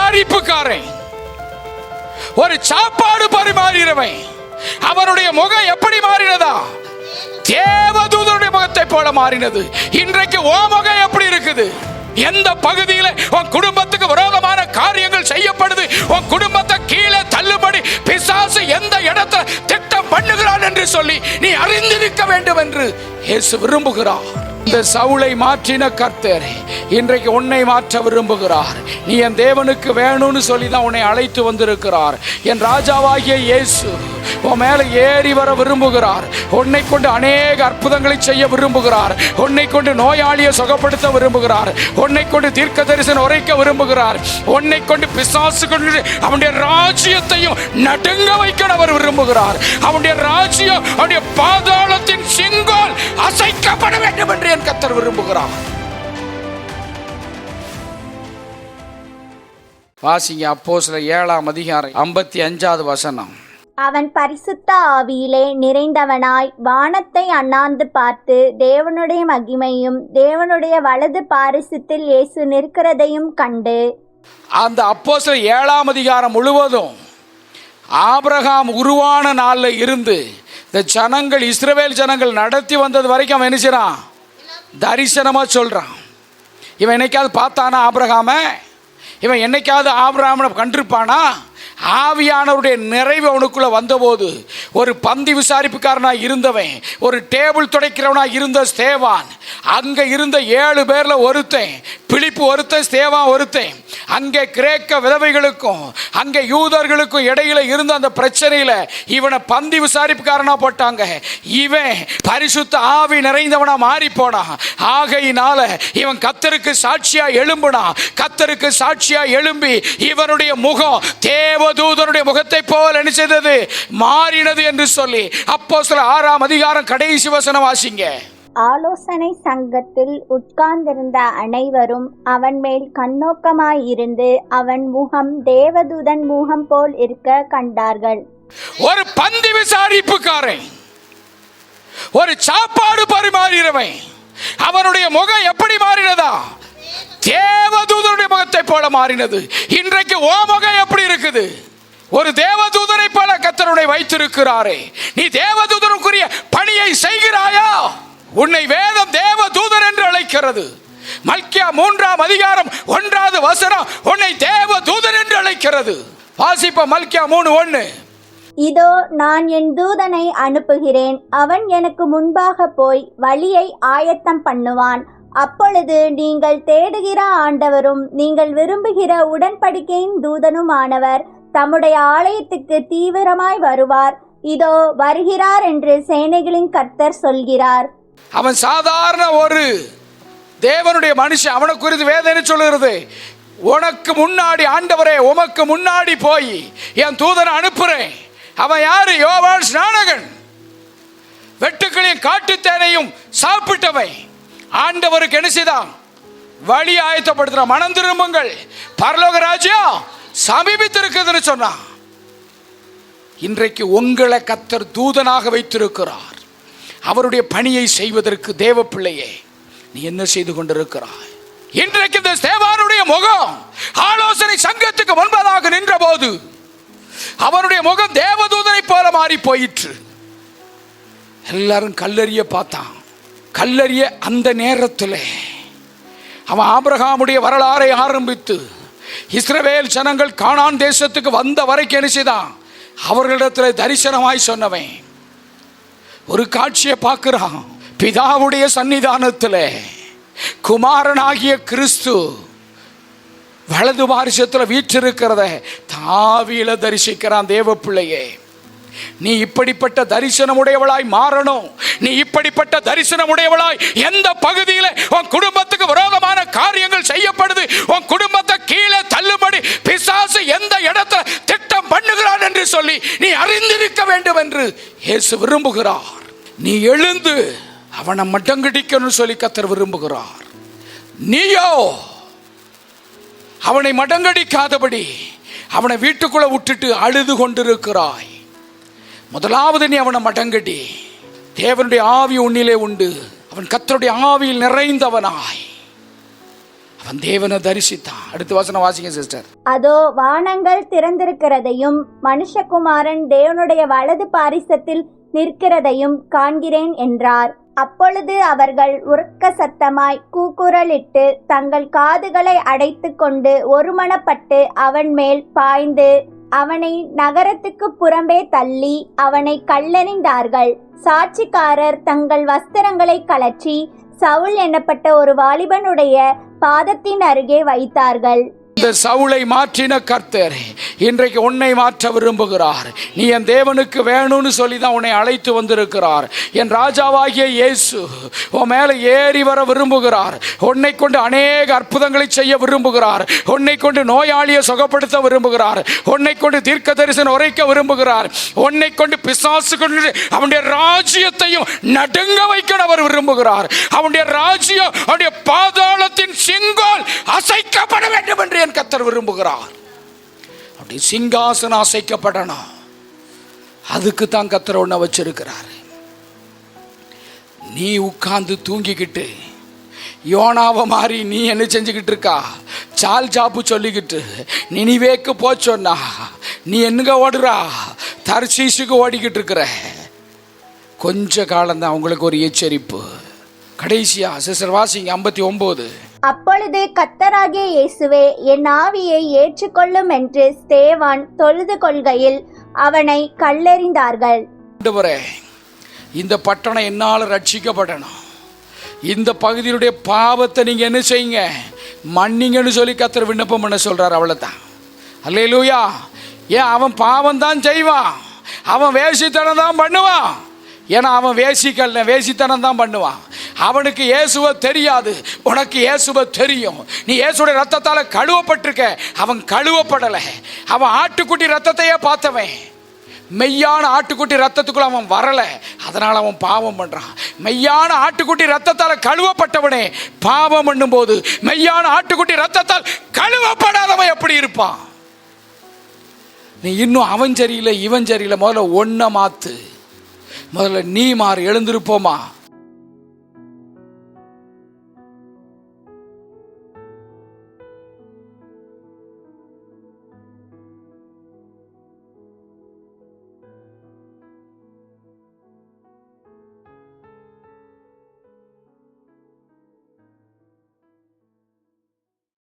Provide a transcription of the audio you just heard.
விசாரிப்புக்காரன், ஒரு சாப்பாடு பரிமாறினவன். அவனுடைய முகம் எப்படி மாறினதா? தேவதூதனுடைய முகத்தை போல மாறினது. இன்றைக்கு ஓ முகம் எப்படி இருக்குது? எந்த பகுதியில் உன் குடும்பத்துக்கு விரோதமான காரியங்கள் செய்யப்படுது, உன் குடும்பத்தை கீழே தள்ளுபடி பிசாசு எந்த இடத்துல திட்டம் பண்ணுகிறான் என்று சொல்லி நீ அறிந்திருக்க வேண்டும் என்று இயேசு விரும்புகிறார். இந்த சவுலை மாற்றின கர்த்தர் இன்றைக்கு உன்னை மாற்ற விரும்புகிறார். நீ என் தேவனுக்கு வேணும்னு சொல்லி தான் உன்னை அழைத்து வந்திருக்கிறார். என் ராஜாவாகிய இயேசு உன் மேல ஏறி வர விரும்புகிறார். உன்னை கொண்டு அநேக அற்புதங்களை செய்ய விரும்புகிறார். உன்னை கொண்டு நோயாளியை சுகப்படுத்த விரும்புகிறார். உன்னை கொண்டு தீர்க்க தரிசனம் உரைக்க விரும்புகிறார். உன்னை கொண்டு பிசாசு கொண்டு அவனுடைய ராஜ்யத்தையும் நடுங்க வைக்க அவர் விரும்புகிறார். அவனுடைய ராஜ்யம், அவனுடைய பாதாளத்தின் சிங்கோல் அசைக்கப்பட வேண்டும் என்று என் கர்த்தர் விரும்புகிறார். வாசிங்க அப்போஸ்தலர் 7ஆம் அதிகாரம் 55வது வசனம். அவன் பரிசுத்த ஆவியிலே நிறைந்தவனாய் வானத்தை அண்ணாந்து பார்த்து தேவனுடைய மகிமையும் தேவனுடைய வலது பாரிசத்தில் இயேசு நிற்கிறதையும் கண்டு. அந்த அப்போஸ்தலர் 7ஆம் அதிகாரம் முழுவதும் ஆபிரகாம் உருவான நாளில் இருந்து இந்த ஜனங்கள், இஸ்ரவேல் ஜனங்கள் நடத்தி வந்தது வரைக்கும் அவன் என்ன செய்றான்? தரிசனமா சொல்றான். இவன் என்னைக்காவது பார்த்தானா ஆபிரகாம? இவன் என்னைக்காவது ஆபிரகாமனை கண்டிருப்பானா? ஆவியானவருடைய நிறைவு அவனுக்குள்ள வந்தபோது ஒரு பந்தி விசாரிப்புக்காரனாக இருந்தவன், ஒரு டேபிள் துடைக்கிறவனாக இருந்த ஸ்தேவான், அங்கே இருந்த 7 பேர்ல ஒருத்தன், பிலிப்பு ஒருத்தன், ஸ்தேவான் ஒருத்தன், அங்கே கிரேக்க விதவைகளுக்கும் அங்கே யூதர்களுக்கும் இடையில இருந்த அந்த பிரச்சனையில இவனை பந்தி விசாரிப்புக்காரனா போட்டாங்க. இவன் பரிசுத்த ஆவி நிறைந்தவனா மாறி போனான். ஆகையினால இவன் கர்த்தருக்கு சாட்சியா எழும்பினான். கர்த்தருக்கு சாட்சியா எழும்பி இவனுடைய முகம் தேவதூதனுடைய முகத்தை போல் என்ன செய்தது? மாறினது என்று சொல்லி அப்போஸ்தலர் 6ஆம் அதிகாரம் கடைசி வசனம் வாசிங்க. ஆலோசனை சங்கத்தில் உட்கார்ந்திருந்த அனைவரும் அவன் மேல் கண்ணோக்கமாயிருந்து அவன் முகம் தேவதூதன் முகம் போல் இருக்க கண்டார்கள். ஒரு பந்தி விசாரிப்புக்காரன், ஒரு சாப்பாடு பரிமாறினவன், அவனுடைய முகம் எப்படி மாறினதா? தேவதூதனுடைய முகத்தை போல மாறினது. இன்றைக்கு ஓ முகம் எப்படி இருக்குது? ஒரு தேவதூதனை போல கர்த்தருடைய வைத்திருக்கிறாரே. நீ தேவதூதனுக்குரிய பணியை செய்கிறாயா? உன்னை வேதம் தேவதூதன் என்று அழைக்கிறது. மல்கியா 3ஆம் அதிகாரம் 1வது வசனம் உன்னை தேவதூதன் என்று அழைக்கிறது. வாசிப்ப மல்கியா 3:1. இதோ நான் என் தூதனை அனுப்புகிறேன், அவன் எனக்கு முன்பாக போய் வழியை ஆயத்தம் பண்ணுவான். அப்பொழுது நீங்கள் தேடுகிற ஆண்டவரும் நீங்கள் விரும்புகிற உடன்படிக்கையின் தூதனுமானவர் தம்முடைய ஆலயத்துக்கு தீவிரமாய் வருவார். இதோ வருகிறார் என்று சேனைகளின் கர்த்தர் சொல்கிறார். அவன் சாதாரண ஒரு தேவனுடைய மனுஷன். அவனை குறித்து வேதனை சொல்லுகிறது, உனக்கு முன்னாடி ஆண்டவரே உமக்கு முன்னாடி போய் என் தூதனை அனுப்புறேன். அவன் யாரு? யோவான் ஸ்நானகன். வெட்டுக்களையும் காட்டுத்தேனையும் சாப்பிட்டவன் ஆண்டவருக்கு என்ன செய்தான்? வழி ஆயத்தப்படுத்துற. மனம் திரும்புங்கள், பரலோக ராஜ்யம் சமீபித்திருக்குதுன்னு சொன்னான். இன்றைக்கு உங்களை கர்த்தர் தூதனாக வைத்திருக்கிறார். அவருடைய பணியை செய்வதற்கு தேவ பிள்ளையே நீ என்ன செய்து கொண்டிருக்கிறாய்? இன்றைக்கு இந்த ஸ்தேவானுடைய முகம் ஆலோசனை சங்கத்துக்கு முன்பதாக நின்ற போது அவனுடைய முகம் தேவதூதனை போல மாறி போயிற்று. எல்லாரும் கல்லறிய பார்த்தான். கல்லறிய அந்த நேரத்தில் அவன் ஆபிரகாமுடைய வரலாறை ஆரம்பித்து இஸ்ரவேல் ஜனங்கள் கானான் தேசத்துக்கு வந்த வரைக்கும் என்ன செய்தான்? அவர்களிடத்தில் தரிசனமாய் சொன்னவன் ஒரு காட்சியை பார்க்கிறான். பிதாவுடைய சன்னிதானத்தில் குமாரனாகிய கிறிஸ்து வலது பாரிசத்தில் வீற்றிருக்கிறத தாவியில தரிசிக்கிறான். தேவ பிள்ளையே, நீ இப்படிப்பட்ட தரிசனமுடையவளாய் மாறணும். நீ இப்படிப்பட்ட தரிசனமுடையவளாய் எந்த பகுதியில் உன் குடும்பத்துக்கு விரோதமான காரியங்கள் செய்யப்படுது, உன் குடும்பத்தை கீழே தள்ளுபடி பிசாசு எந்த இடத்துல திட்டம் பண்ணுகிறான் என்று சொல்லி நீ அறிந்திருக்க வேண்டும் என்று இயேசு விரும்புகிறார். நீ எழுந்து அவனை மடங்கடிக்கணும்னு சொல்லி கர்த்தர் விரும்புகிறார். நீயோ அவனை மடங்கடிக்காதபடி அவனை வீட்டுக்குள்ள விட்டுட்டு அழுது கொண்டிருக்கிறாய். முதலாவது நீ அவனை மடங்கடி. தேவனுடைய ஆவி உன்னிலே உண்டு. அவன் கர்த்தருடைய ஆவியில் நிறைந்தவனாய் அவன் தேவனை தரிசித்தான். அடுத்த வசனம் வாசிங்க சிஸ்டர். அதோ வானங்கள் திறந்திருக்கிறதையும் மனுஷகுமாரன் தேவனுடைய வலது பாரிசத்தில் நிற்கிறதையும் காண்கிறேன் என்றார். அப்பொழுது அவர்கள் உரக்க சத்தமாய் கூக்குரலிட்டு தங்கள் காதுகளை அடைத்து கொண்டு ஒருமனப்பட்டு அவன் மேல் பாய்ந்து அவனை நகரத்துக்கு புறம்பே தள்ளி அவனை கல்லெறிந்தார்கள். சாட்சிக்காரர் தங்கள் வஸ்திரங்களை கழற்றி சவுல் என்னப்பட்ட ஒரு வாலிபனுடைய பாதத்தின் அருகே வைத்தார்கள். இந்த சவுலை மாற்றின கர்த்தர் இன்றைக்கு உன்னை மாற்ற விரும்புகிறார். நீ என் தேவனுக்கு வேணும்னு சொல்லி தான் உன்னை அழைத்து வந்திருக்கிறார். என் ராஜாவாகிய இயேசு உன் மேலே ஏறி வர விரும்புகிறார். உன்னை கொண்டு அநேக அற்புதங்களை செய்ய விரும்புகிறார். உன்னை கொண்டு நோயாளியை சுகப்படுத்த விரும்புகிறார். உன்னை கொண்டு தீர்க்க தரிசனம் உரைக்க விரும்புகிறார். உன்னை கொண்டு பிசாசு கொண்டு அவனுடைய ராஜ்யத்தையும் நடுங்க வைக்க அவர் விரும்புகிறார். அவனுடைய ராஜ்யம் அவனுடைய பாதாளத்தின் சிங்கால் அசைக்கப்பட வேண்டும் என்று கர்த்தர் விரும்புகிறார். அப்படி சிங்காசனம் அசைக்கப்படணும். அதுக்கு தான் கர்த்தர் ஒண்ண வச்சிருக்கிறார். நீ உட்கார்ந்து தூங்கிக்கிட்டு யோனாவை மாறி நீ என்ன செஞ்சுக்கிட்டு இருக்கா? சால் ஜாப்பு சொல்லிக்கிட்டு நினிவேக்கு போச்சோன்னா நீ என்னங்க ஓடுறா? தர்சீசுக்கு ஓடிக்கிட்டு இருக்கிற. கொஞ்ச காலம்தான் உங்களுக்கு ஒரு எச்சரிப்பு. கடைசியா சிஸ்டர் வாசிங்க 59. அப்பொழுது கர்த்தராகிய இயேசுவே என் ஆவியை ஏற்றுக்கொள்ளும் என்று ஸ்தேவான் தொழுது கொள்கையில் அவனை கல்லெறிந்தார்கள். இந்த பட்டணம் என்னால ரட்சிக்கப்படணும். இந்த பகுதியினுடைய பாவத்தை நீங்க என்ன செய்யுங்க, மன்னிங்கன்னு சொல்லி கர்த்தர் விண்ணப்பம் பண்ண சொல்றாரு. அவ்வளவுதான். அல்லேலூயா. ஏன் அவன் பாவம் தான் செய்வான், அவன் வேசித்தனம் தான் பண்ணுவான். ஏன்னா அவன் வேசித்தனம் தான் பண்ணுவான். அவனுக்கு இயேசுவை தெரியாது, உனக்கு இயேசுவை தெரியும். நீ இயேசுடைய ரத்தத்தால் கழுவப்பட்டிருக்க, அவன் கழுவப்படலை. அவன் ஆட்டுக்குட்டி ரத்தத்தையே பார்த்தவன். மெய்யான ஆட்டுக்குட்டி ரத்தத்துக்குள்ள அவன் வரல, அதனால அவன் பாவம் பண்றான். மெய்யான ஆட்டுக்குட்டி ரத்தத்தால் கழுவப்பட்டவனே பாவம் பண்ணும் போது மெய்யான ஆட்டுக்குட்டி ரத்தத்தால் கழுவப்படாதவன் எப்படி இருப்பான்? நீ இன்னும் அவன் சரியில்லை இவன் சரியில்லை, முதல்ல ஒன்ன மாத்து, முதல்ல நீ மாறு. எழுந்திருப்போமா?